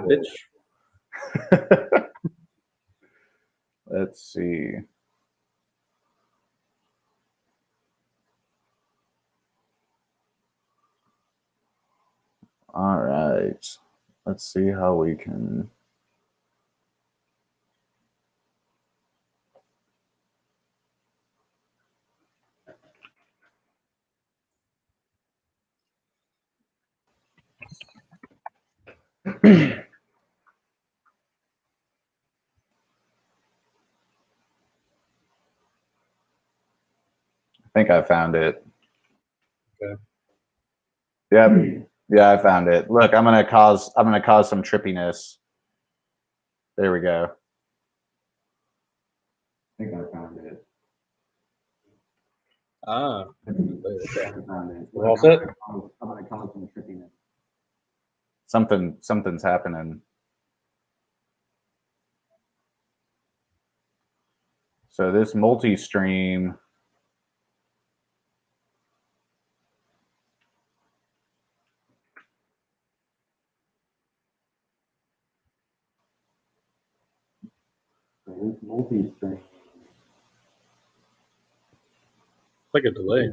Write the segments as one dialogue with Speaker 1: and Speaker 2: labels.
Speaker 1: Bitch.
Speaker 2: Let's see. All right. Let's see how we can. I think I found it.
Speaker 1: Okay.
Speaker 2: Yeah, I found it. Look, I'm gonna cause some trippiness. There we go. I think I found it.
Speaker 1: Ah.
Speaker 2: Okay.
Speaker 1: We're all set?
Speaker 2: I'm gonna cause some trippiness. Something's happening. So this multi-stream. Multi-stream.
Speaker 1: It's like a delay.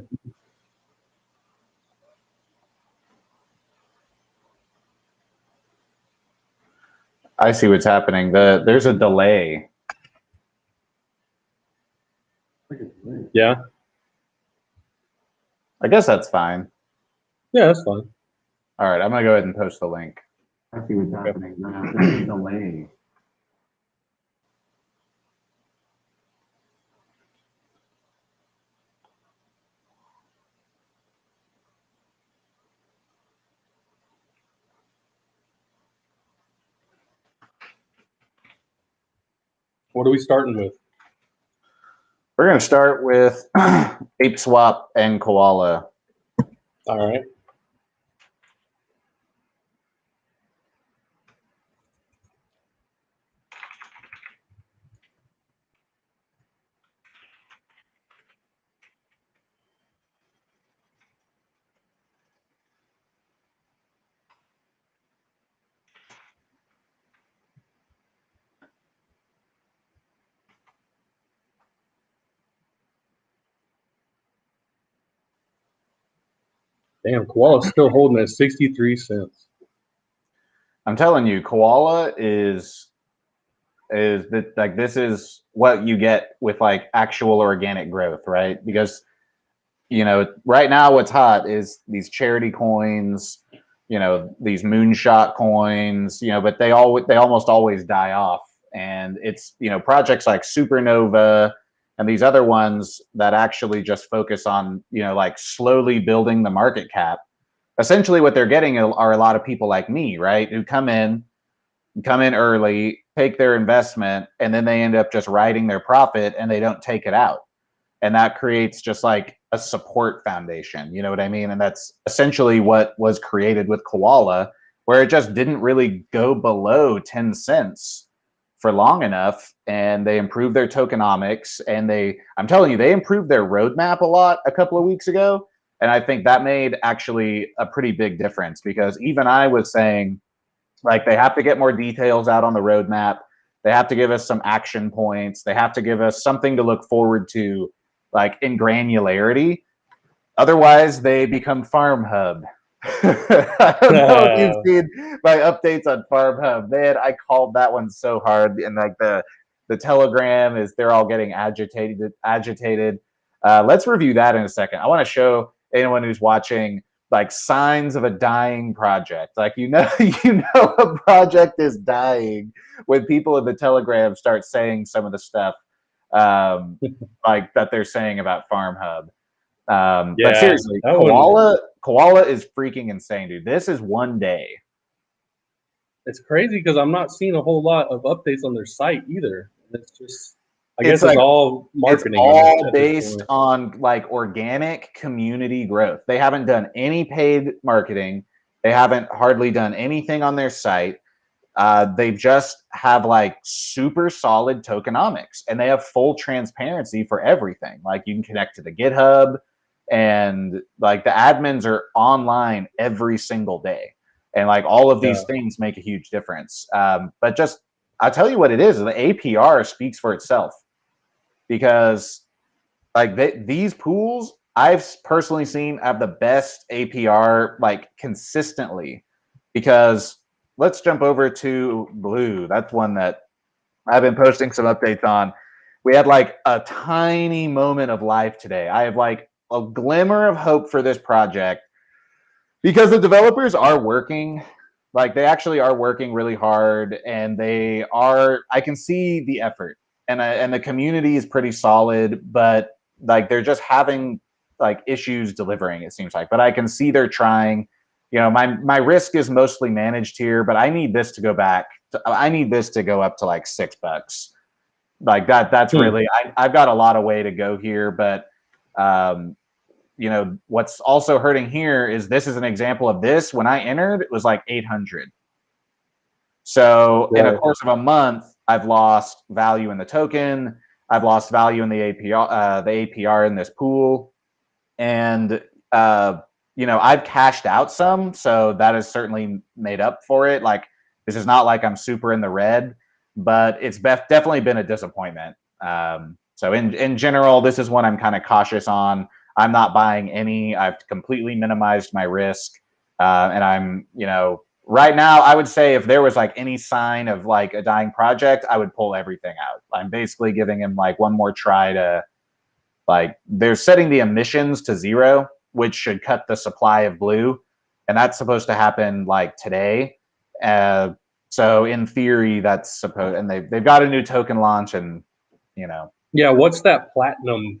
Speaker 2: I see what's happening. There's a delay.
Speaker 1: Yeah.
Speaker 2: I guess that's fine.
Speaker 1: Yeah, that's fine.
Speaker 2: All right, I'm gonna go ahead and post the link. I see what's happening. There's a delay.
Speaker 1: What are we starting with?
Speaker 2: We're gonna start with Ape Swap and Koala.
Speaker 1: All right. Damn, Koala's still holding at 63 cents.
Speaker 2: I'm telling you, Koala is like, this is what you get with like actual organic growth, right? Because right now what's hot is these charity coins, these moonshot coins, but they almost always die off. And it's, projects like Supernova and these other ones that actually just focus on, like slowly building the market cap. Essentially what they're getting are a lot of people like me, right? Who come in early, take their investment, and then they end up just riding their profit and they don't take it out. And that creates just like a support foundation. You know what I mean? And that's essentially what was created with Koala, where it just didn't really go below 10 cents for long enough. And they improved their tokenomics, and I'm telling you, they improved their roadmap a lot a couple of weeks ago. And I think that made actually a pretty big difference, because even I was saying, like, they have to get more details out on the roadmap. They have to give us some action points. They have to give us something to look forward to, like in granularity. Otherwise, they become Farm Hub. I don't know if you've seen my updates on Farm Hub. Man, I called that one so hard. And like the Telegram they're all getting agitated. Let's review that in a second. I want to show anyone who's watching like signs of a dying project. Like, you know a project is dying when people in the Telegram start saying some of the stuff like that they're saying about Farm Hub. But seriously, Koala is freaking insane, dude. This is one day.
Speaker 1: It's crazy because I'm not seeing a whole lot of updates on their site either. It's just, I guess it's all marketing.
Speaker 2: It's all based on like organic community growth. They haven't done any paid marketing. They haven't hardly done anything on their site. They just have like super solid tokenomics, and they have full transparency for everything. Like, you can connect to the GitHub, and like the admins are online every single day. And like all of these
Speaker 1: Yeah.
Speaker 2: things make a huge difference. But just, I'll tell you what it is. The APR speaks for itself, because like these pools I've personally seen have the best APR like consistently. Because let's jump over to Blue. That's one that I've been posting some updates on. We had like a tiny moment of life today. I have like a glimmer of hope for this project, because the developers are working. Like they actually are working really hard, and they are, I can see the effort, and the community is pretty solid, but like they're just having like issues delivering, it seems like. But I can see they're trying. You know, my risk is mostly managed here, but I need this to go back I need this to go up to like $6. Like that's really, I've got a lot of way to go here. But you know, what's also hurting here is this is an example of this. When I entered, it was like 800. So in a course of a month, I've lost value in the token. I've lost value in the APR in this pool. And, you know, I've cashed out some. So that has certainly made up for it. Like, this is not like I'm super in the red, but it's definitely been a disappointment. So in general, this is one I'm kind of cautious on. I'm not buying any. I've completely minimized my risk. And I'm, you know, right now, I would say if there was like any sign of like a dying project, I would pull everything out. I'm basically giving him like one more try to, like, they're setting the emissions to 0, which should cut the supply of Blue. And that's supposed to happen like today. So in theory, that's supposed, and they've got a new token launch, and, you know.
Speaker 1: Yeah, what's that platinum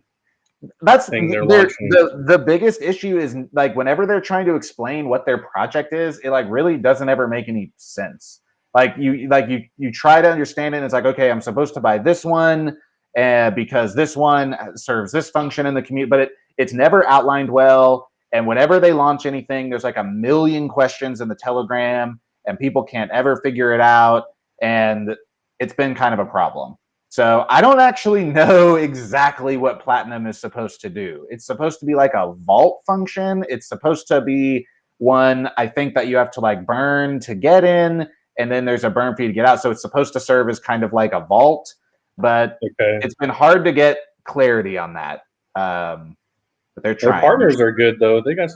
Speaker 2: That's
Speaker 1: thing they're launching?
Speaker 2: the biggest issue is like whenever they're trying to explain what their project is, it like really doesn't ever make any sense. Like you try to understand it, and it's like, okay, I'm supposed to buy this one because this one serves this function in the community, but it's never outlined well. And whenever they launch anything, there's like a million questions in the Telegram, and people can't ever figure it out, and it's been kind of a problem. So I don't actually know exactly what Platinum is supposed to do. It's supposed to be like a vault function. It's supposed to be one, I think, that you have to like burn to get in, and then there's a burn fee to get out. So it's supposed to serve as kind of like a vault, but it's been hard to get clarity on that. But they're trying.
Speaker 1: Their partners are good though. They got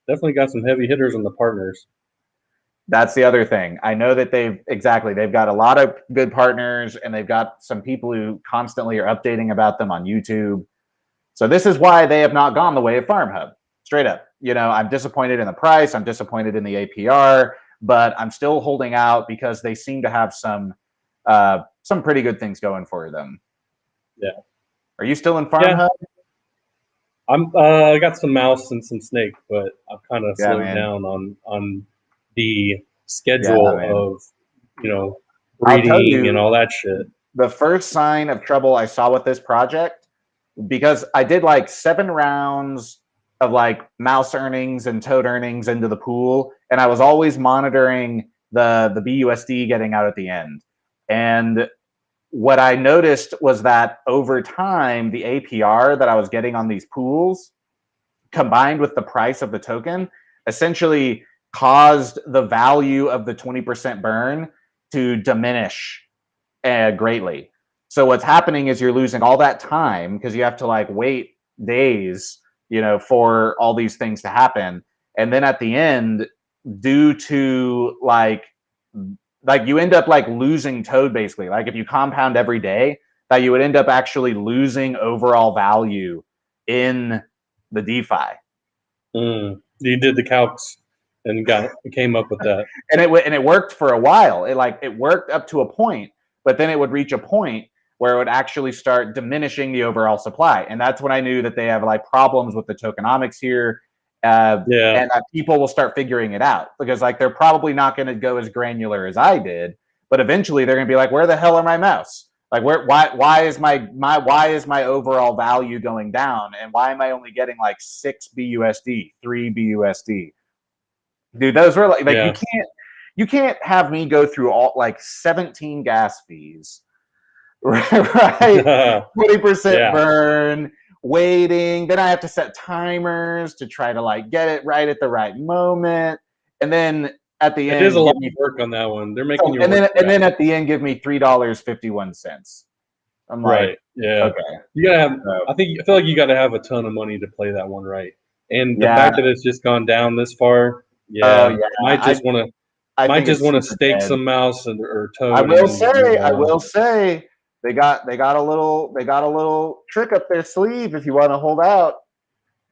Speaker 1: definitely got some heavy hitters on the partners.
Speaker 2: That's the other thing. I know that they've got a lot of good partners, and they've got some people who constantly are updating about them on YouTube. So this is why they have not gone the way of FarmHub. Straight up. You know, I'm disappointed in the price. I'm disappointed in the APR, but I'm still holding out because they seem to have some pretty good things going for them.
Speaker 1: Yeah.
Speaker 2: Are you still in FarmHub?
Speaker 1: Yeah. I got some mouse and some snake, but I've kind of slowed down on the schedule of, you know, breeding and all that shit.
Speaker 2: The first sign of trouble I saw with this project, because I did like 7 rounds of like mouse earnings and toad earnings into the pool, and I was always monitoring the BUSD getting out at the end. And what I noticed was that over time, the APR that I was getting on these pools, combined with the price of the token, essentially caused the value of the 20% burn to diminish greatly. So what's happening is you're losing all that time because you have to like wait days, you know, for all these things to happen. And then at the end, due to like you end up like losing toad basically. Like if you compound every day, that you would end up actually losing overall value in the DeFi.
Speaker 1: You did the calcs and came up with that.
Speaker 2: And it worked for a while. It worked up to a point, but then it would reach a point where it would actually start diminishing the overall supply. And that's when I knew that they have like problems with the tokenomics here. And people will start figuring it out, because like they're probably not going to go as granular as I did, but eventually they're going to be like, where the hell are my mouse? Like why is my overall value going down, and why am I only getting like 6 BUSD, 3 BUSD? Dude, those were like you can't have me go through all like 17 gas fees, right? 20% burn, waiting. Then I have to set timers to try to like get it right at the right moment. And then at the
Speaker 1: It is a
Speaker 2: end,
Speaker 1: lot
Speaker 2: give me
Speaker 1: of work on that one. They're making you
Speaker 2: and
Speaker 1: work for
Speaker 2: then
Speaker 1: that.
Speaker 2: at the end, give me $3.51. I'm like,
Speaker 1: Right. Yeah.
Speaker 2: okay.
Speaker 1: You gotta have.
Speaker 2: So,
Speaker 1: I feel like you got to have a ton of money to play that one right. And the
Speaker 2: yeah.
Speaker 1: fact that it's just gone down this far,
Speaker 2: Oh
Speaker 1: yeah,
Speaker 2: yeah.
Speaker 1: might
Speaker 2: I think
Speaker 1: just
Speaker 2: it's
Speaker 1: want to
Speaker 2: super
Speaker 1: stake
Speaker 2: dead.
Speaker 1: some mouse or toad and then move
Speaker 2: I
Speaker 1: on.
Speaker 2: will say, they got a little trick up their sleeve if you want to hold out.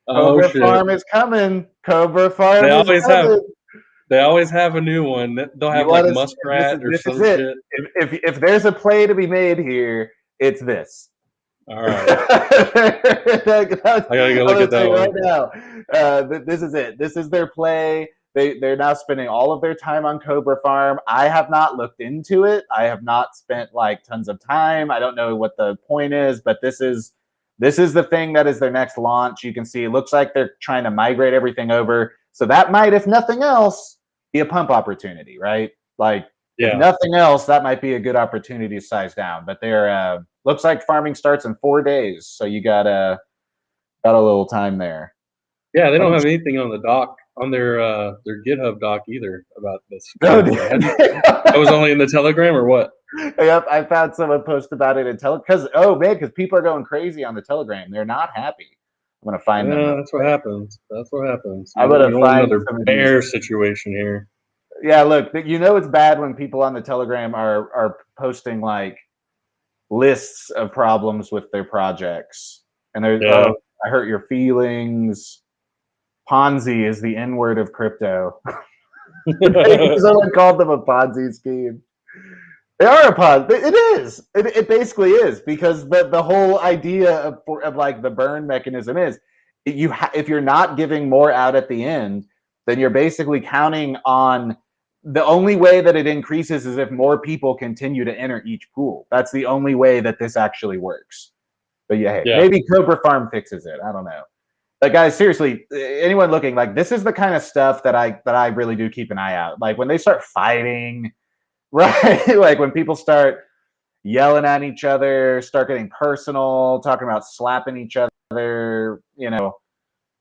Speaker 1: Oh
Speaker 2: Cobra
Speaker 1: shit!
Speaker 2: Farm is coming. Cobra
Speaker 1: They
Speaker 2: Farm is
Speaker 1: always have.
Speaker 2: coming.
Speaker 1: They always have a new one. They'll
Speaker 2: You
Speaker 1: have
Speaker 2: want
Speaker 1: like
Speaker 2: to?
Speaker 1: muskrat or
Speaker 2: This is
Speaker 1: some
Speaker 2: it.
Speaker 1: shit.
Speaker 2: If there's a play to be made here, it's this.
Speaker 1: All right.
Speaker 2: I'm
Speaker 1: I gotta go look
Speaker 2: gonna
Speaker 1: at that
Speaker 2: say right
Speaker 1: one.
Speaker 2: now, this is it. This is their play. They're now spending all of their time on Cobra Farm. I have not looked into it. I have not spent like tons of time. I don't know what the point is, but this is the thing that is their next launch. You can see it looks like they're trying to migrate everything over. So that might, if nothing else, be a pump opportunity, right? Like if
Speaker 1: Yeah.
Speaker 2: nothing else, that might be a good opportunity to size down. But they're looks like farming starts in 4 days, so you got a little time there.
Speaker 1: Yeah, they don't have anything on the doc on their GitHub doc either about this
Speaker 2: No,
Speaker 1: currently. That was only in the Telegram or what?
Speaker 2: Yep, I found someone post about it in because because people are going crazy on the Telegram. They're not happy. I'm gonna find them
Speaker 1: Yeah,
Speaker 2: real
Speaker 1: that's what
Speaker 2: quick.
Speaker 1: happens. That's what happens.
Speaker 2: I'm
Speaker 1: You
Speaker 2: gonna
Speaker 1: don't want
Speaker 2: find
Speaker 1: another
Speaker 2: some of these.
Speaker 1: bear situation here.
Speaker 2: Yeah, look, you know it's bad when people on the Telegram are posting like lists of problems with their projects, and they're
Speaker 1: Yeah.
Speaker 2: I hurt your feelings. Ponzi is the N word of crypto. Someone called them a Ponzi scheme. They are a Ponzi. It is. It basically is because the whole idea of like the burn mechanism is if you're not giving more out at the end, then you're basically counting on the only way that it increases is if more people continue to enter each pool. That's the only way that this actually works. But yeah, hey,
Speaker 1: Yeah.
Speaker 2: maybe Cobra Farm fixes it. I don't know. But guys, seriously, anyone looking, like this is the kind of stuff that I really do keep an eye out. Like when they start fighting, right? Like when people start yelling at each other, start getting personal, talking about slapping each other, and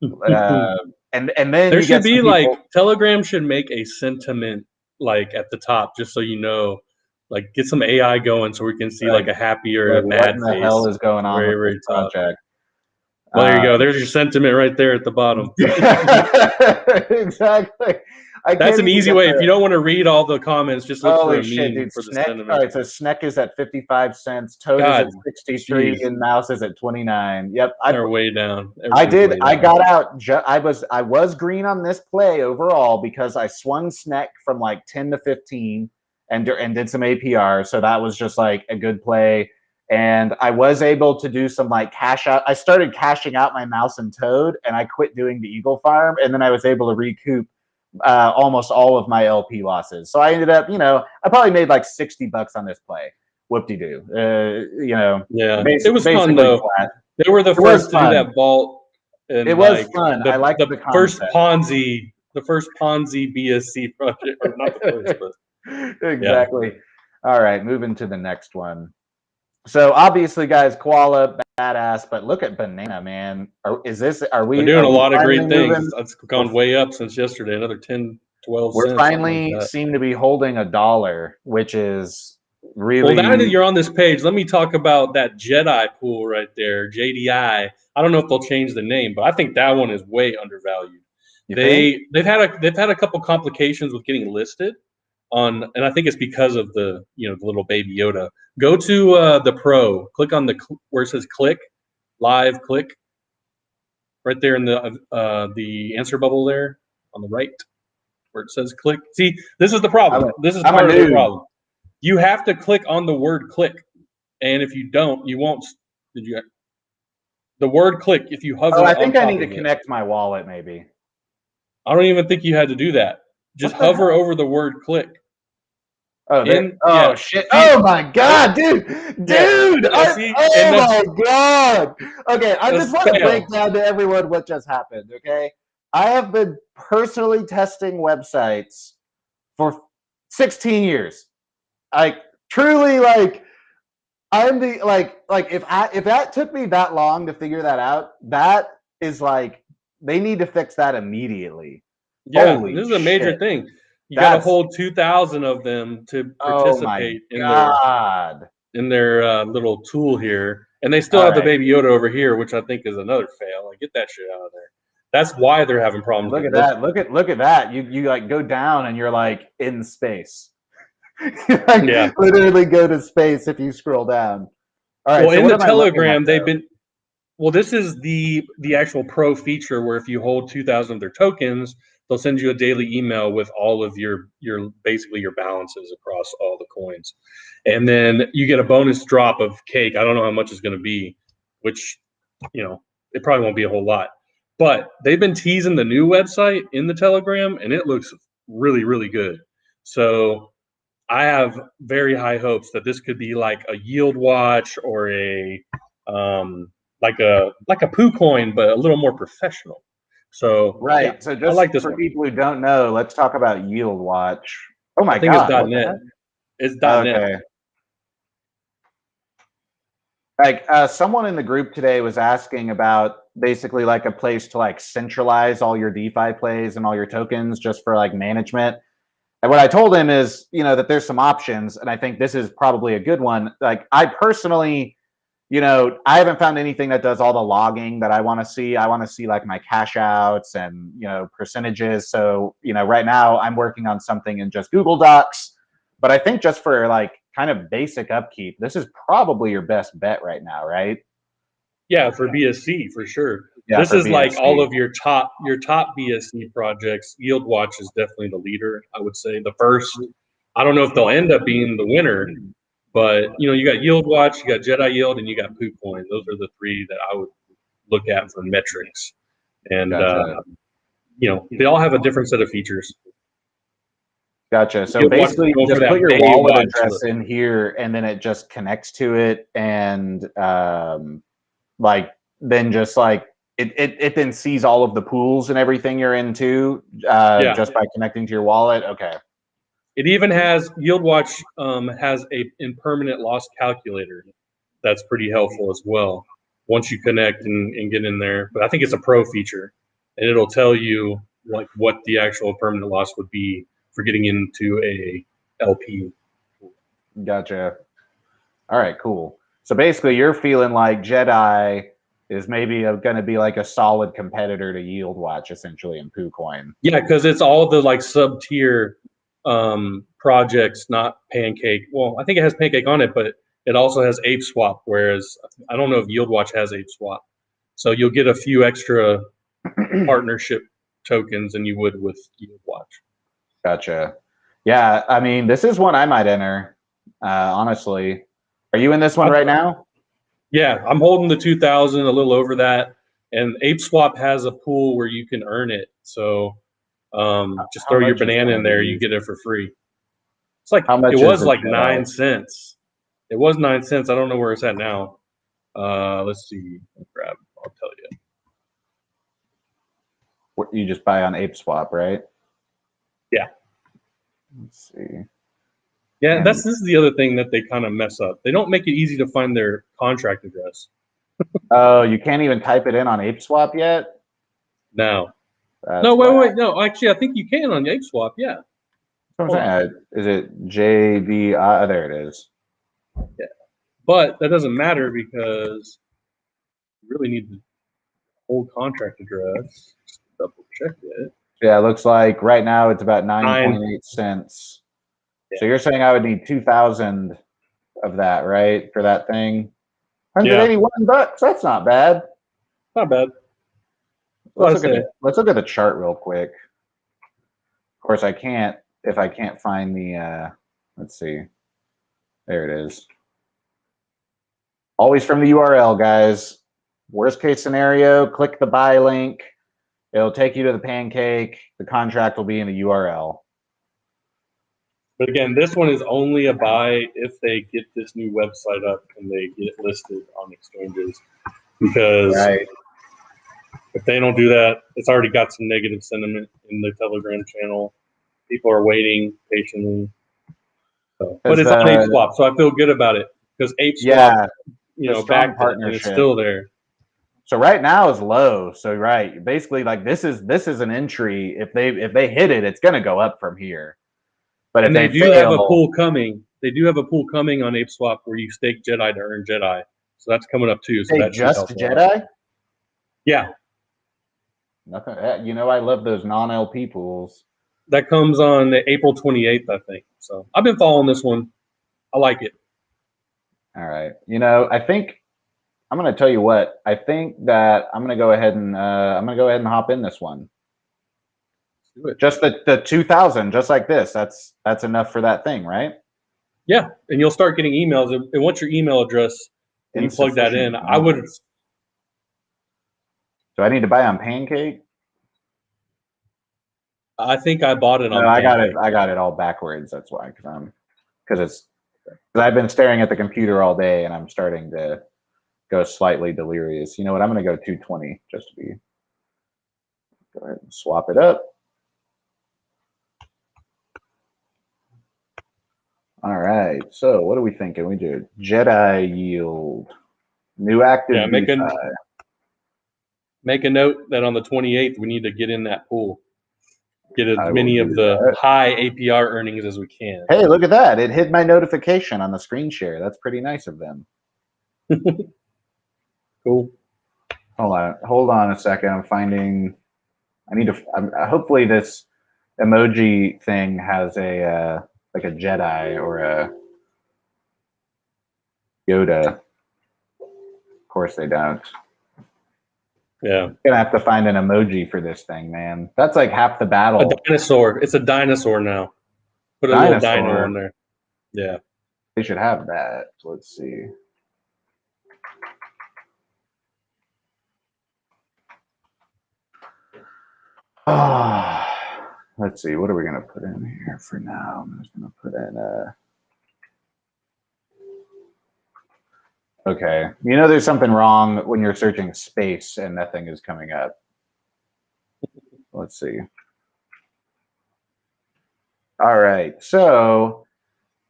Speaker 2: then
Speaker 1: There
Speaker 2: you
Speaker 1: should
Speaker 2: get some
Speaker 1: be
Speaker 2: people.
Speaker 1: Telegram should make a sentiment at the top just so you know, like get some AI going so we can see
Speaker 2: Like,
Speaker 1: like a happy or
Speaker 2: like
Speaker 1: a
Speaker 2: what
Speaker 1: mad
Speaker 2: in the hell
Speaker 1: face
Speaker 2: is going
Speaker 1: at the
Speaker 2: on with
Speaker 1: very,
Speaker 2: this
Speaker 1: very top.
Speaker 2: project?
Speaker 1: Well, there you go. There's your sentiment right there at the bottom.
Speaker 2: Exactly. I
Speaker 1: That's
Speaker 2: can't
Speaker 1: an
Speaker 2: even
Speaker 1: easy
Speaker 2: get
Speaker 1: way. If you
Speaker 2: the.
Speaker 1: don't want to read all the comments, just look for
Speaker 2: Holy
Speaker 1: a
Speaker 2: shit,
Speaker 1: meme
Speaker 2: dude!
Speaker 1: for the
Speaker 2: Sneck. All
Speaker 1: sentiment.
Speaker 2: right, so Sneck is at 55 cents. Toad is
Speaker 1: God,
Speaker 2: at 63,
Speaker 1: jeez,
Speaker 2: and Mouse is at 29. Yep,
Speaker 1: they're way down. Everything's way
Speaker 2: I
Speaker 1: down.
Speaker 2: got out. I was green on this play overall because I swung Sneck from like 10 to 15 and did some APR. So that was just like a good play. And I was able to do some like cash out. I started cashing out my Mouse and Toad, and I quit doing the Eagle Farm. And then I was able to recoup almost all of my LP losses. So I ended up, I probably made like $60 on this play. Whoop-de-doo.
Speaker 1: Yeah, it was fun
Speaker 2: basically
Speaker 1: though.
Speaker 2: flat.
Speaker 1: They were the
Speaker 2: It was
Speaker 1: first to do
Speaker 2: fun.
Speaker 1: that vault, and
Speaker 2: It was fun. I liked
Speaker 1: the
Speaker 2: the
Speaker 1: first
Speaker 2: concept.
Speaker 1: Ponzi BSC project, or not the first, but yeah.
Speaker 2: Exactly. All right, moving to the next one. So obviously, guys, koala badass, but look at banana, man. Are
Speaker 1: They're doing a
Speaker 2: we
Speaker 1: lot of
Speaker 2: finally
Speaker 1: great things.
Speaker 2: moving?
Speaker 1: It's gone way up since yesterday. Another 10, 12
Speaker 2: We're
Speaker 1: cents, something like
Speaker 2: finally
Speaker 1: that.
Speaker 2: seem to be holding $1, which is
Speaker 1: Well,
Speaker 2: really.
Speaker 1: now that you're on this page, let me talk about that Jedi pool right there, JDI. I don't know if they'll change the name, but I think that one is way undervalued.
Speaker 2: You think?
Speaker 1: They've had a couple complications with getting listed on, and I think it's because of the the little baby Yoda. Go to the Pro, click on where it says click live, click right there in the answer bubble there on the right where it says click. See, this is the problem. This is
Speaker 2: I'm a
Speaker 1: part of the
Speaker 2: noob.
Speaker 1: problem. You have to click on the word click, and if you don't, you won't. Did you? The word click. If you hover
Speaker 2: I
Speaker 1: on
Speaker 2: think I
Speaker 1: top
Speaker 2: need to
Speaker 1: of it,
Speaker 2: connect my wallet, maybe.
Speaker 1: I don't even think you had to do that. Just
Speaker 2: What the
Speaker 1: hover
Speaker 2: hell?
Speaker 1: over the word click.
Speaker 2: Oh,
Speaker 1: Yeah.
Speaker 2: shit!
Speaker 1: See,
Speaker 2: Oh my god, dude!
Speaker 1: yeah.
Speaker 2: Dude!
Speaker 1: See, and
Speaker 2: Oh my god! Okay, I just
Speaker 1: that's
Speaker 2: want to break
Speaker 1: fail.
Speaker 2: down to everyone what just happened. Okay, I have been personally testing websites for 16 years. Like truly, like I'm the if that took me that long to figure that out, that is like they need to fix that immediately.
Speaker 1: Yeah,
Speaker 2: Holy
Speaker 1: this is a major
Speaker 2: shit!
Speaker 1: thing. You got to hold 2,000 of them to participate in their little tool here, and they still have the Baby Yoda over here, which I think is another fail. Like, get that shit out of there. That's why they're having problems.
Speaker 2: Look at that! Look at that! You like go down and you're like in space. Like, literally go to space if you scroll down.
Speaker 1: All right. Well, so in the Telegram, they've been. Well, this is the actual pro feature where if you hold 2,000 of their tokens, they'll send you a daily email with all of your basically your balances across all the coins, and then you get a bonus drop of cake. I don't know how much it's going to be, which it probably won't be a whole lot. But they've been teasing the new website in the Telegram, and it looks really, really good. So I have very high hopes that this could be like a yield watch or a like a poo coin, but a little more professional. So
Speaker 2: so just I like this for people who don't know, let's talk about Yield Watch. Oh my god,
Speaker 1: it's .net. It's .net.
Speaker 2: Like someone in the group today was asking about basically like a place to like centralize all your DeFi plays and all your tokens just for like management. And what I told him is, that there's some options, and I think this is probably a good one. Like I personally, I haven't found anything that does all the logging that I want to see. I want to see like my cash outs and, percentages. So, right now I'm working on something in just Google Docs, but I think just for like kind of basic upkeep, this is probably your best bet right now, right?
Speaker 1: Yeah, for BSC for sure. Yeah, this is BSC. Like all of your top BSC projects. Yield Watch is definitely the leader, I would say. The first, I don't know if they'll end up being the winner, but you got Yield Watch, you got Jedi Yield, and you got Poo Coin. Those are the three that I would look at for metrics. And they all have a different set of features.
Speaker 2: Gotcha. So basically, you just put your wallet address in here, and then it just connects to it, and then just like it then sees all of the pools and everything you're into just by connecting to your wallet. Okay.
Speaker 1: It even has Yield Watch has a impermanent loss calculator that's pretty helpful as well once you connect and get in there. But I think it's a pro feature, and it'll tell you like what the actual permanent loss would be for getting into a LP.
Speaker 2: Gotcha. All right, cool. So basically, you're feeling like Jedi is maybe going to be like a solid competitor to Yield Watch, essentially, in PooCoin.
Speaker 1: Yeah, because it's all the like sub-tier projects, not Pancake. Well, I think it has Pancake on it, but it also has Ape Swap, whereas I don't know if Yield Watch has Ape Swap. So you'll get a few extra partnership tokens than you would with Yield Watch.
Speaker 2: Gotcha. Yeah, I mean, this is one I might enter, honestly. Are you in this one right now?
Speaker 1: Yeah, I'm holding the 2,000, a little over that. And Ape Swap has a pool where you can earn it. So just throw your banana in there, you get it for free. It's like it was like 9 cents. It was 9 cents. I don't know where it's at now. Let's see. I'll tell you.
Speaker 2: What you just buy on Ape Swap, right?
Speaker 1: Yeah.
Speaker 2: Let's see.
Speaker 1: Yeah, this is the other thing that they kind of mess up. They don't make it easy to find their contract address.
Speaker 2: Oh, you can't even type it in on Ape Swap yet?
Speaker 1: No. Wait. No, actually, I think you can on Ape Swap. Yeah.
Speaker 2: Is it JBI? Oh, there it is.
Speaker 1: Yeah. But that doesn't matter because you really need the whole contract address. Just double check it.
Speaker 2: Yeah, it looks like right now it's about 9.8 cents. Yeah. So you're saying I would need 2,000 of that, right, for that thing? 181 bucks. That's not bad.
Speaker 1: Not bad.
Speaker 2: Let's look at the chart real quick. Of course, I can't if I can't find the. Let's see. There it is. Always from the URL, guys. Worst case scenario, click the buy link. It'll take you to the Pancake. The contract will be in the URL.
Speaker 1: But again, this one is only a buy if they get this new website up and they get listed on exchanges. Because if they don't do that, it's already got some negative sentiment in the Telegram channel. People are waiting patiently. So, but it's on Ape Swap, so I feel good about it because Ape Swap, back partnership is still there.
Speaker 2: So right now is low. So right, basically like this is an entry. If they hit it, it's gonna go up from here. But if
Speaker 1: they
Speaker 2: they
Speaker 1: do have a
Speaker 2: fail,
Speaker 1: pool coming. They do have a pool coming on ApeSwap where you stake Jedi to earn Jedi. So that's coming up too. So
Speaker 2: they
Speaker 1: that should
Speaker 2: just
Speaker 1: help a lot.
Speaker 2: Jedi.
Speaker 1: Yeah,
Speaker 2: Nothing. You know, I love those non-LP pools.
Speaker 1: that comes on April 28th, I think. So I've been following this one. I like it.
Speaker 2: All right. You know, I think I'm going to tell you what. I think that I'm going to go ahead and hop in this one.
Speaker 1: Do it.
Speaker 2: Just the 2000, just like this. That's enough for that thing, right?
Speaker 1: Yeah, and you'll start getting emails. And once your email address, when you plug that in, I would.
Speaker 2: Do I need to buy on Pancake?
Speaker 1: I think I bought it on.
Speaker 2: No, I got
Speaker 1: Pancake.
Speaker 2: it. I got it all backwards. That's why, because I've been staring at the computer all day and I'm starting to go slightly delirious. You know what? I'm going to go 220 just to be. Go ahead and swap it up. All right. So what are we thinking? We do Jedi yield, new active.
Speaker 1: Yeah, make a note that on the 28th we need to get in that pool. Get as many of the high APR earnings as we can.
Speaker 2: Hey, look at that. It hid my notification on the screen share. That's pretty nice of them.
Speaker 1: Cool.
Speaker 2: Hold on a second. I'm finding. I need to. Hopefully, this emoji thing has a like a Jedi or a Yoda. Of course, they don't.
Speaker 1: Yeah.
Speaker 2: I'm gonna have to find an emoji for this thing, man. That's like half the battle.
Speaker 1: A dinosaur. It's a dinosaur now. Put a little dino in there. Yeah.
Speaker 2: They should have that. Let's see. Let's see. What are we gonna put in here for now? I'm just gonna put in Okay. You know there's something wrong when you're searching space and nothing is coming up. Let's see. All right. So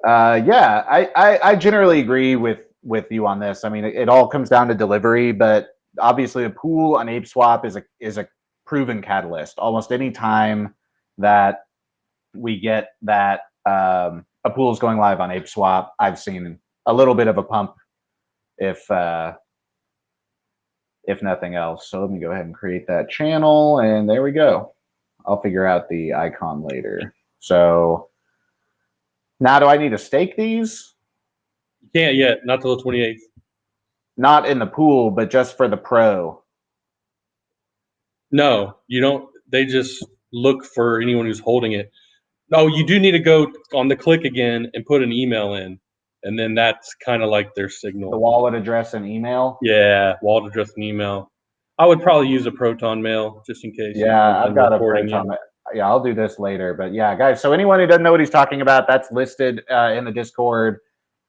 Speaker 2: yeah, I generally agree with you on this. I mean, it all comes down to delivery, but obviously a pool on ApeSwap is a proven catalyst. Almost any time that we get that a pool is going live on ApeSwap, I've seen a little bit of a pump, if nothing else. So let me go ahead and create that channel, and there we go. I'll figure out the icon later. So now, do I need to stake these?
Speaker 1: You can't yet, not till the 28th.
Speaker 2: Not in the pool, but just for the pro.
Speaker 1: No, you don't. They just look for anyone who's holding it. No, you do need to go on the click again and put an email in, and then that's kind of like their signal.
Speaker 2: The wallet address and email?
Speaker 1: Yeah, wallet address and email. I would probably use a Proton mail just in case.
Speaker 2: Yeah, I've got a Proton. Yeah, I'll do this later. But yeah, guys, so anyone who doesn't know what he's talking about, that's listed in the Discord.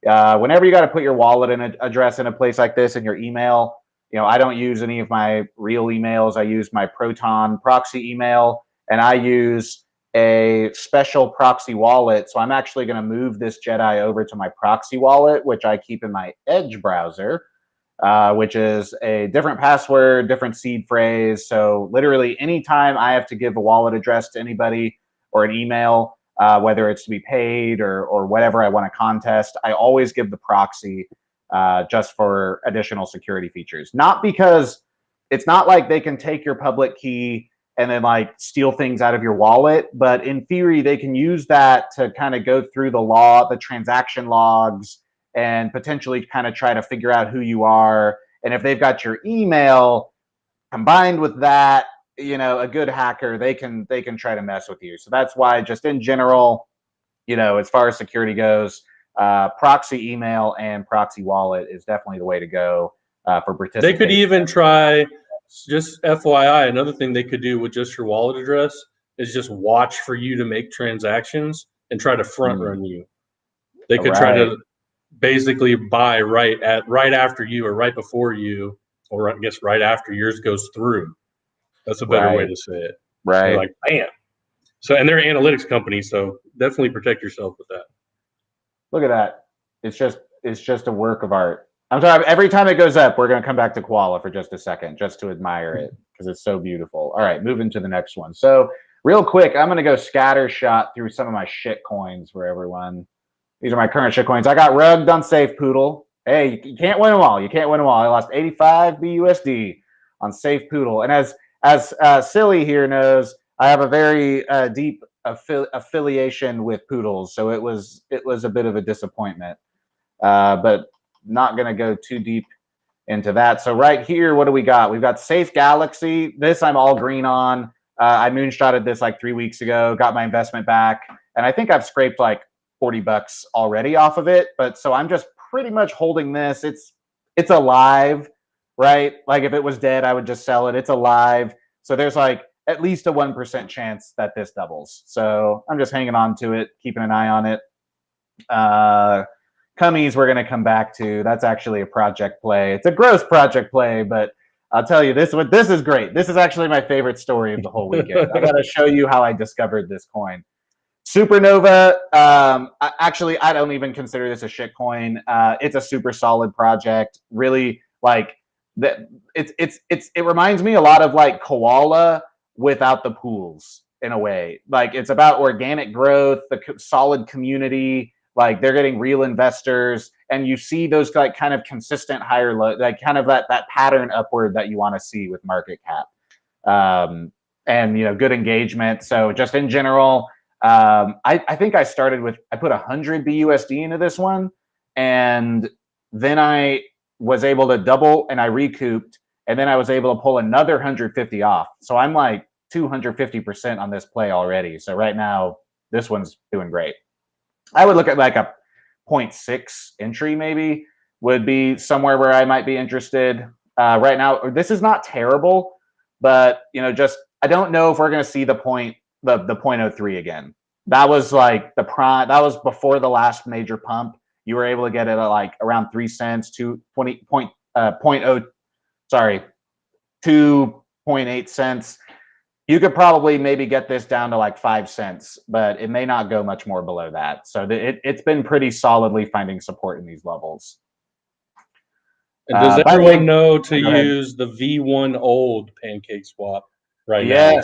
Speaker 2: Whenever you got to put your wallet and address in a place like this in your email, you know, I don't use any of my real emails. I use my Proton proxy email, and I use a special proxy wallet. So I'm actually going to move this Jedi over to my proxy wallet, which I keep in my Edge browser, which is a different password, different seed phrase. So literally anytime I have to give a wallet address to anybody or an email, whether it's to be paid or whatever I want to contest, I always give the proxy just for additional security features. Not because it's not like they can take your public key and then like steal things out of your wallet, but in theory, they can use that to kind of go through the transaction logs, and potentially kind of try to figure out who you are. And if they've got your email combined with that, you know, a good hacker, they can try to mess with you. So that's why, just in general, you know, as far as security goes, proxy email and proxy wallet is definitely the way to go for participation.
Speaker 1: They could even try, just FYI, another thing they could do with just your wallet address is just watch for you to make transactions and try to front run you. They could try to basically buy right after you or right before you, or I guess right after yours goes through. That's a better way to say it.
Speaker 2: Right.
Speaker 1: They're like, bam. So, and they're an analytics company, so definitely protect yourself with that.
Speaker 2: Look at that. It's just a work of art. I'm sorry. Every time it goes up, we're going to come back to koala for just a second, just to admire it because it's so beautiful. All right, moving to the next one. So real quick, I'm going to go scatter shot through some of my shit coins for everyone. These are my current shit coins. I got rugged on Safe Poodle. Hey, you can't win them all. You can't win them all. I lost 85 BUSD on Safe Poodle. And as Silly here knows, I have a very deep affiliation with poodles, so it was a bit of a disappointment. But not going to go too deep into that. So right here, what do we got? We've got Safe Galaxy. This I'm all green on. I moonshotted this like 3 weeks ago, got my investment back, and I think I've scraped like 40 bucks already off of it. But so I'm just pretty much holding this. It's alive, right? Like if it was dead, I would just sell it. It's alive. So there's like at least a 1% chance that this doubles. So I'm just hanging on to it, keeping an eye on it. Cummies we're going to come back to. That's actually a project play. It's a gross project play, but I'll tell you this is great. This is actually my favorite story of the whole weekend. I got to show you how I discovered this coin. Supernova, actually, I don't even consider this a shit coin. It's a super solid project. Really, like it reminds me a lot of like Koala without the pools in a way. Like it's about organic growth, the solid community. Like they're getting real investors, and you see those like kind of consistent higher low, like kind of that pattern upward that you want to see with market cap, and good engagement. So just in general, I think I started with I put 100 BUSD into this one, and then I was able to double and I recouped, and then I was able to pull another 150 off. So I'm like 250% on this play already. So right now this one's doing great. I would look at like a 0.6 entry maybe would be somewhere where I might be interested. Right now, this is not terrible, but just I don't know if we're going to see the 0.03 again. That was like the prime. That was before the last major pump. You were able to get it at like around 3 cents to 2.8 cents. You could probably maybe get this down to like 5 cents, but it may not go much more below that. So it's been pretty solidly finding support in these levels.
Speaker 1: And does everyone know to use the V1 old pancake swap right now?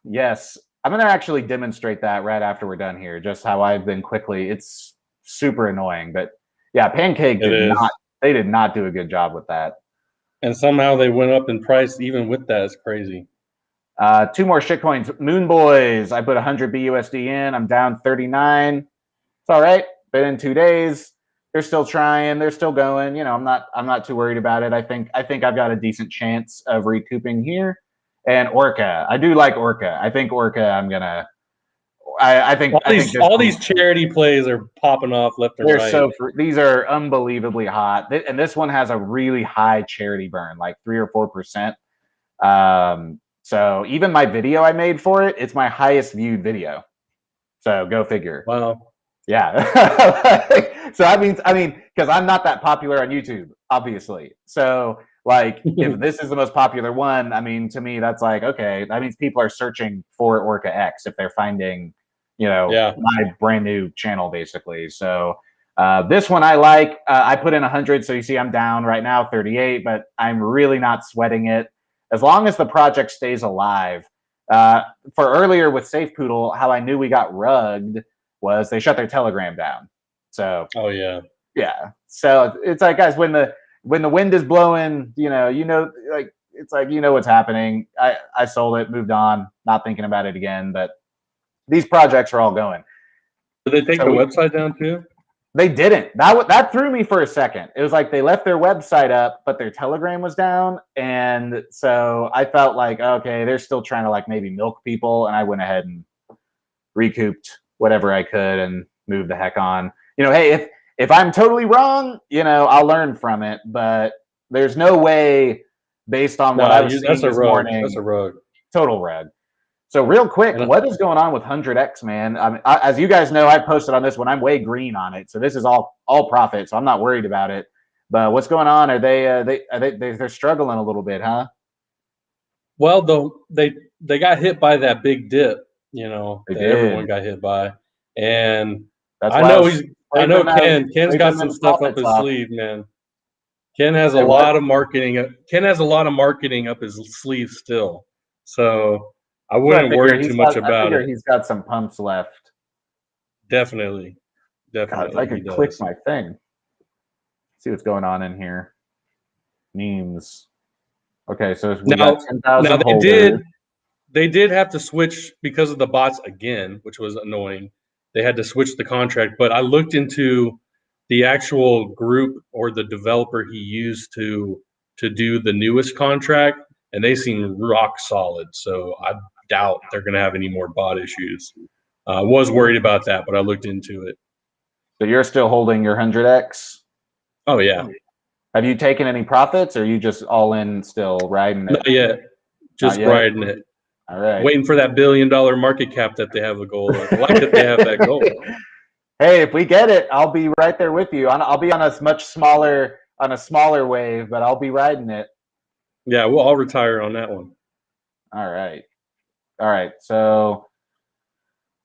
Speaker 2: Yes. I'm going to actually demonstrate that right after we're done here, just how I've been quickly. It's super annoying, but yeah, Pancake they did not do a good job with that.
Speaker 1: And somehow they went up in price even with that. It's crazy.
Speaker 2: 2 more shitcoins. Moon Boys. I put 100 BUSD in. I'm down 39. It's all right. Been in 2 days. They're still trying. They're still going. I'm not too worried about it. I think I've got a decent chance of recouping here. And Orca. I do like Orca. I think Orca. I'm gonna. I think
Speaker 1: all these charity plays are popping off left and right.
Speaker 2: These are unbelievably hot, and this one has a really high charity burn, like 3 or 4%. So even my video I made for it, it's my highest viewed video. So go figure.
Speaker 1: Wow.
Speaker 2: Yeah. So I mean, because I'm not that popular on YouTube, obviously. So like, if this is the most popular one, I mean, to me, that's like, okay, that means people are searching for Orca X if they're finding, my brand new channel, basically. So this one I like. I put in 100, so you see I'm down right now, 38, but I'm really not sweating it. As long as the project stays alive. For earlier with Safe Poodle, how I knew we got rugged was they shut their Telegram down. So yeah. So it's like, guys, when the wind is blowing, like it's like what's happening. I sold it, moved on, not thinking about it again. But these projects are all going.
Speaker 1: Did they take the website down too?
Speaker 2: They didn't. That threw me for a second. It was like they left their website up, but their Telegram was down, and so I felt like, okay, they're still trying to like maybe milk people, and I went ahead and recouped whatever I could and moved the heck on. Hey, if I'm totally wrong, I'll learn from it, but there's no way based on what I was seeing this morning.
Speaker 1: That's a rug.
Speaker 2: Total rug. So real quick, what is going on with 100X, man? I mean, as you guys know, I posted on this one. I'm way green on it, so this is all profit. So I'm not worried about it. But what's going on? Are they're struggling a little bit, huh?
Speaker 1: Well, they got hit by that big dip, that everyone got hit by, and I know Ken's got some stuff up his sleeve, man. Ken has a lot of marketing. Ken has a lot of marketing up his sleeve still, so I wouldn't worry too much about it.
Speaker 2: He's got some pumps left.
Speaker 1: Definitely.
Speaker 2: God, if I could click my thing. See what's going on in here. Memes. Okay, so we got 10,000 holders.
Speaker 1: They did have to switch because of the bots again, which was annoying. They had to switch the contract, but I looked into the actual group or the developer he used to do the newest contract, and they seem rock solid. So I doubt they're going to have any more bot issues. I was worried about that, but I looked into it.
Speaker 2: So you're still holding your 100x?
Speaker 1: Oh yeah.
Speaker 2: Have you taken any profits, or are you just all in still riding it?
Speaker 1: Not yet. Just riding it.
Speaker 2: All right.
Speaker 1: Waiting for that $1 billion market cap that they have a goal of. I like that they have that goal.
Speaker 2: Hey, if we get it, I'll be right there with you. I'll be on a smaller wave, but I'll be riding it.
Speaker 1: Yeah, I'll retire on that one.
Speaker 2: All right. So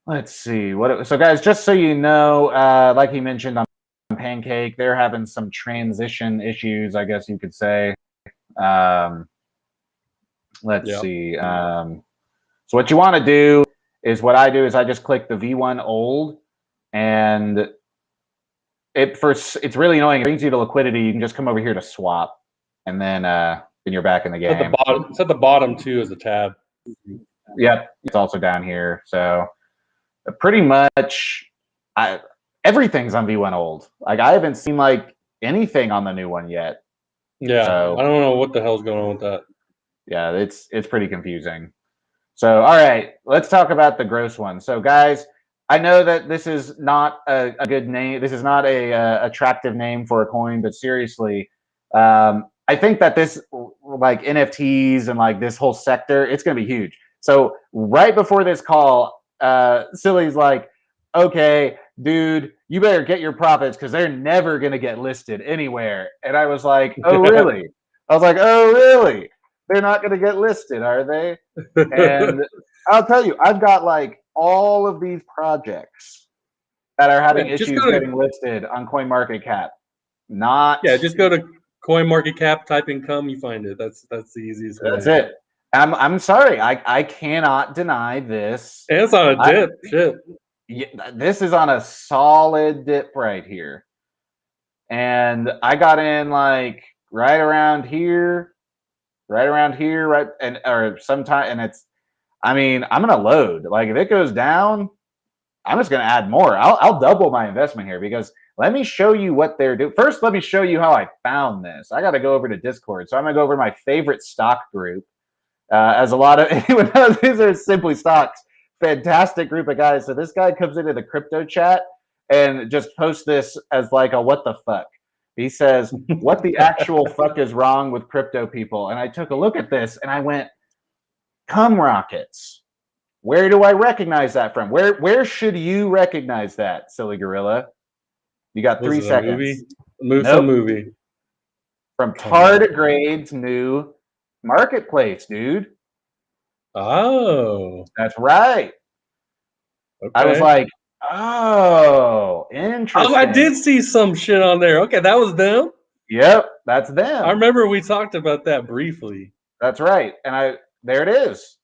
Speaker 2: let's see so guys, just so you know, like he mentioned on Pancake, they're having some transition issues, I guess you could say. Let's see. So what you want to do is what I do is I just click the V1 old, and it's really annoying. It brings you to liquidity. You can just come over here to swap, and then you're back in the game.
Speaker 1: It's at the bottom too as a tab.
Speaker 2: Yep, it's also down here. So pretty much, everything's on V1 old. Like I haven't seen like anything on the new one yet.
Speaker 1: Yeah, so, I don't know what the hell's going on with that.
Speaker 2: Yeah, it's pretty confusing. So, all right, let's talk about the gross one. So, guys, I know that this is not a good name. This is not a attractive name for a coin, but seriously, I think that this, like NFTs and like this whole sector, it's going to be huge. So, right before this call, Silly's like, okay, dude, you better get your profits because they're never going to get listed anywhere. And I was like, oh, really? I was like, oh, really? They're not going to get listed, are they? And I'll tell you, I've got like all of these projects that are having issues getting listed on CoinMarketCap.
Speaker 1: Just go to CoinMarketCap, type income, you find it. That's the easiest way.
Speaker 2: That's it. I'm sorry, I cannot deny this.
Speaker 1: And it's on a dip. Shit.
Speaker 2: Yeah, this is on a solid dip right here. And I got in like right around here, or sometime, and it's, I mean, I'm gonna load. Like if it goes down, I'm just gonna add more. I'll double my investment here because let me show you what they're doing. First, let me show you how I found this. I got to go over to Discord, so I'm gonna go over to my favorite stock group. As a lot of anyone knows, these are Simply Stocks. Fantastic group of guys. So this guy comes into the crypto chat and just posts this as like a what the fuck. He says, what the actual fuck is wrong with crypto people? And I took a look at this and I went, cum rockets. Where do I recognize that from? Where should you recognize that, Silly Gorilla? You got 3 seconds.
Speaker 1: Some movie.
Speaker 2: From Tardigrade's new marketplace, dude.
Speaker 1: Oh.
Speaker 2: That's right. Okay. I was like, oh, interesting.
Speaker 1: Oh, I did see some shit on there. Okay, that was them?
Speaker 2: Yep, that's them.
Speaker 1: I remember we talked about that briefly.
Speaker 2: That's right. And there it is.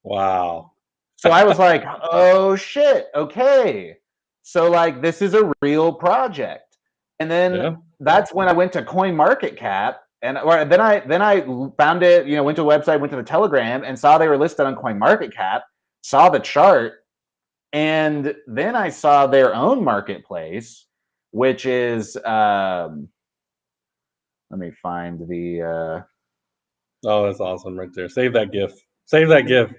Speaker 1: Wow.
Speaker 2: So I was like, oh shit, okay. So like this is a real project. And then that's when I went to CoinMarketCap, and then I found it, went to the website, went to the Telegram, and saw they were listed on CoinMarketCap, saw the chart, and then I saw their own marketplace, which is let me find the
Speaker 1: oh, that's awesome right there. Save that GIF. Save that GIF.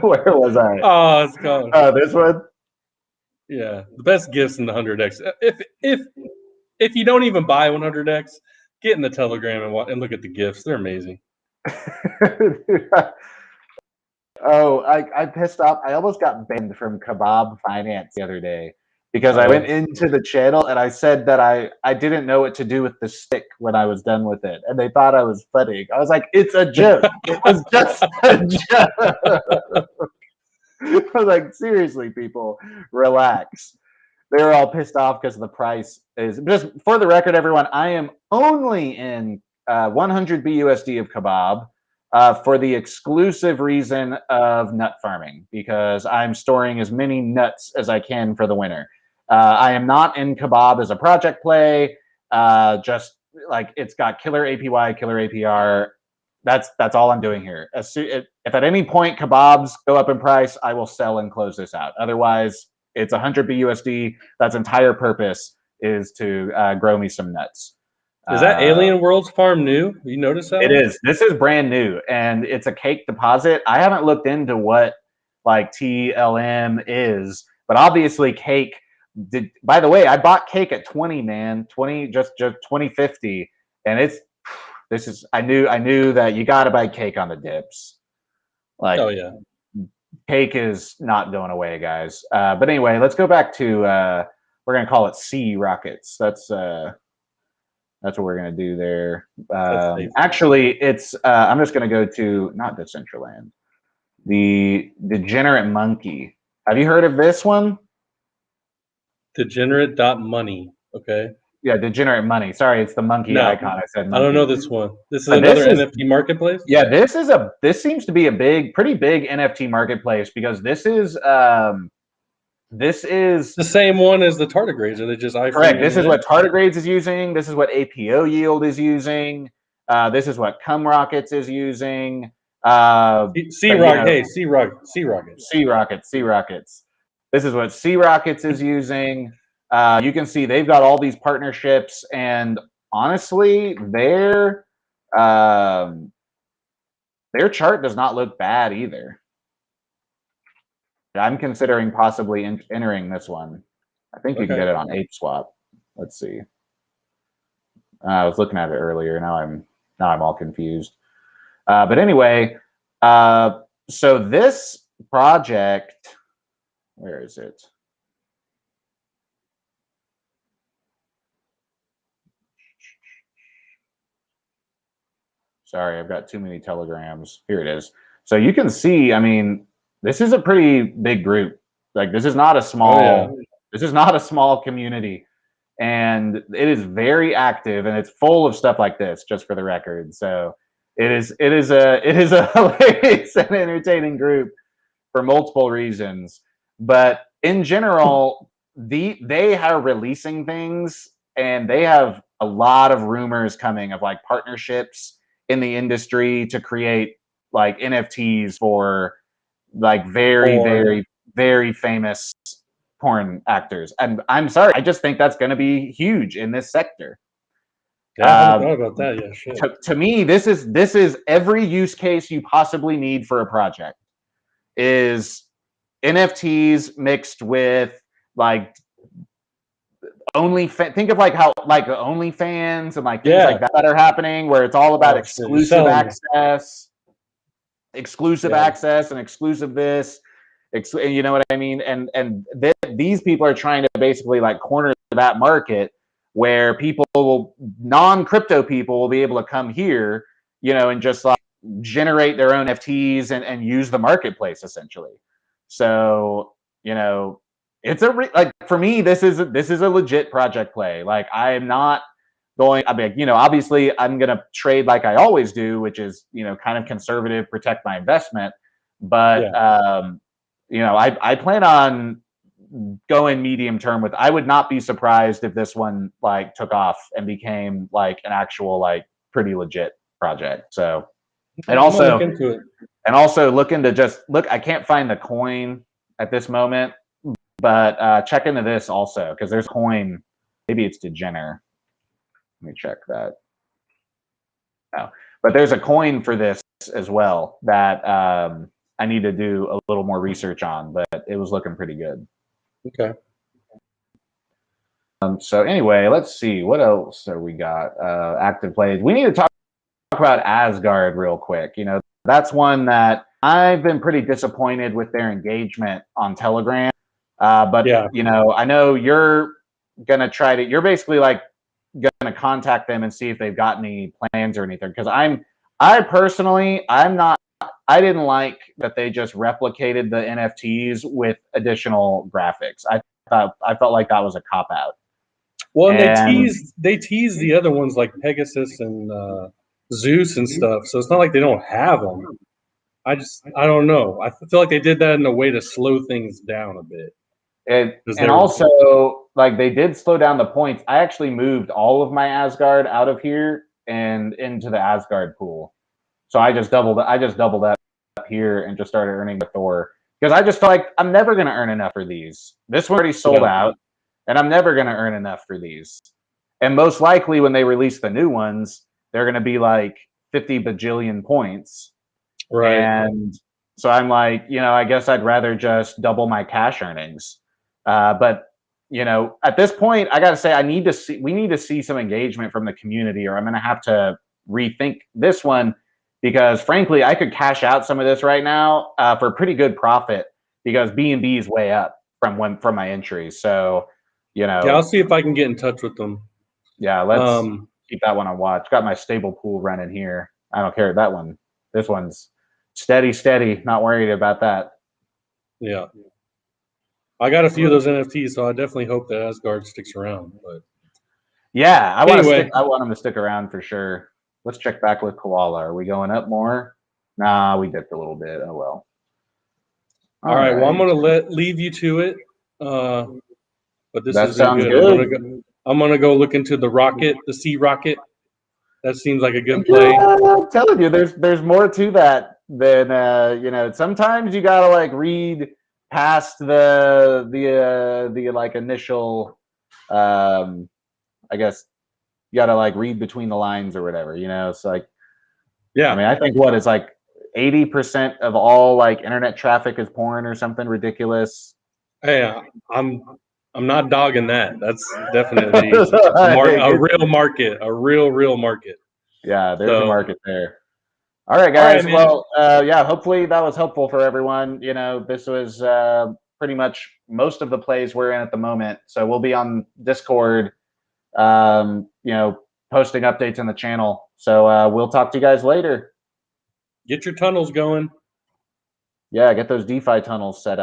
Speaker 2: Where was I?
Speaker 1: Oh, it's gone.
Speaker 2: Oh, this one?
Speaker 1: Yeah, the best gifts in the 100x. If you don't even buy 100x, get in the Telegram and look at the gifts. They're amazing.
Speaker 2: Oh, I pissed off. I almost got banned from Kebab Finance the other day because I went into the channel and I said that I didn't know what to do with the stick when I was done with it, and they thought I was funny. I was like, it's a joke. It was just a joke. I was like, seriously, people, relax. They're all pissed off because the price is. Just for the record, everyone, I am only in 100 BUSD of Kebab for the exclusive reason of nut farming, because I'm storing as many nuts as I can for the winter. I am not in Kebab as a project play. Just like it's got killer APY, killer APR. That's all I'm doing here. If at any point kebabs go up in price, I will sell and close this out. Otherwise, it's 100 BUSD. That's entire purpose is to grow me some nuts.
Speaker 1: Is that Alien Worlds farm new? You notice that?
Speaker 2: It is. This is brand new, and it's a cake deposit. I haven't looked into what like TLM is, but obviously cake. By the way, I bought cake at 20, man. 20, just 2050, and it's. This is. I knew that you got to buy cake on the dips. Like,
Speaker 1: oh yeah,
Speaker 2: cake is not going away, guys. But anyway, let's go back to. We're gonna call it C rockets. That's what we're gonna do there. Actually, it's. I'm just gonna go to not Decentraland. The Degenerate Monkey. Have you heard of this one?
Speaker 1: Degenerate.money. Okay.
Speaker 2: Yeah, Degenerate Money. Sorry, it's the monkey icon. I said monkey.
Speaker 1: I don't know this one. This is another NFT marketplace?
Speaker 2: Yeah, this seems to be a pretty big NFT marketplace, because this is the
Speaker 1: same one as the tardigrades. Are they just
Speaker 2: correct? This is what tardigrades is using. This is what APO Yield is using. This is what Cum Rockets is using.
Speaker 1: C Rockets.
Speaker 2: This is what C Rockets is using. You can see they've got all these partnerships, and honestly, their chart does not look bad either. I'm considering possibly entering this one. I think you can get it on ApeSwap. Let's see. I was looking at it earlier. Now I'm all confused. But anyway, so this project, where is it? Sorry, I've got too many telegrams. Here it is. So you can see, I mean, this is a pretty big group. Like, this is not a small, this is not a small community, and it is very active, and it's full of stuff like this, just for the record. So it is a hilarious and entertaining group for multiple reasons. But in general, they are releasing things, and they have a lot of rumors coming of like partnerships in the industry to create like NFTs for like very famous porn actors. And I'm sorry, I just think that's going to be huge in this sector.
Speaker 1: Yeah, I haven't thought about that yet. Shit.
Speaker 2: To me, this is every use case you possibly need for a project. Is NFTs mixed with like think of like how like OnlyFans and like things like that are happening, where it's all about exclusive access, and exclusive this, you know what I mean? And these people are trying to basically like corner that market, where non-crypto people will be able to come here, you know, and just like generate their own NFTs and use the marketplace essentially. So, you know, it's like for me, this is a legit project play. Like, I am not going. I mean, you know, obviously, I'm gonna trade like I always do, which is, you know, kind of conservative, protect my investment. But you know, I plan on going medium term with. I would not be surprised if this one like took off and became like an actual like pretty legit project. So, and also look into just look. I can't find the coin at this moment. But check into this also, because there's coin. Maybe it's Degener. Let me check that. No, but there's a coin for this as well that I need to do a little more research on. But it was looking pretty good.
Speaker 1: Okay.
Speaker 2: So anyway, let's see what else have we got. Active plays. We need to talk about Asgard real quick. You know, that's one that I've been pretty disappointed with their engagement on Telegram. But you know, I know you're gonna try to. You're basically like gonna contact them and see if they've got any plans or anything. Because I personally, I didn't like that they just replicated the NFTs with additional graphics. I felt like that was a cop out.
Speaker 1: Well, and they tease the other ones like Pegasus and Zeus and stuff. So it's not like they don't have them. I don't know. I feel like they did that in a way to slow things down a bit.
Speaker 2: And also, like, they did slow down the points. I actually moved all of my Asgard out of here and into the Asgard pool. So I just doubled up here and just started earning the Thor. Because I just felt like I'm never going to earn enough for these. This one already sold out, and I'm never going to earn enough for these. And most likely when they release the new ones, they're going to be like 50 bajillion points.
Speaker 1: Right.
Speaker 2: And so I'm like, I guess I'd rather just double my cash earnings. But at this point, I got to say, we need to see some engagement from the community, or I'm going to have to rethink this one, because frankly, I could cash out some of this right now for pretty good profit, because B&B is way up from my entries. So,
Speaker 1: yeah, I'll see if I can get in touch with them.
Speaker 2: Yeah, let's keep that one on watch. Got my stable pool running here. I don't care that one. This one's steady. Not worried about that.
Speaker 1: Yeah. I got a few of those NFTs, so I definitely hope that Asgard sticks around. But
Speaker 2: yeah, I want them to stick around for sure. Let's check back with Koala. Are we going up more? Nah, we dipped a little bit. Oh well.
Speaker 1: All right. Well, I'm gonna leave you to it. But this has been
Speaker 2: good.
Speaker 1: I'm gonna go look into the sea rocket. That seems like a good play.
Speaker 2: Yeah, I'm telling you, there's more to that than sometimes you gotta like read past the like initial I guess you gotta like read between the lines or whatever, it's like,
Speaker 1: yeah.
Speaker 2: I mean, I think what is like 80% of all like internet traffic is porn or something ridiculous.
Speaker 1: Hey, I'm not dogging that. That's definitely a real market, a real market.
Speaker 2: Yeah, there's a market there. All right, guys. Well, yeah, hopefully that was helpful for everyone. This was pretty much most of the plays we're in at the moment. So we'll be on Discord, posting updates on the channel. So we'll talk to you guys later.
Speaker 1: Get your tunnels going.
Speaker 2: Yeah, get those DeFi tunnels set up.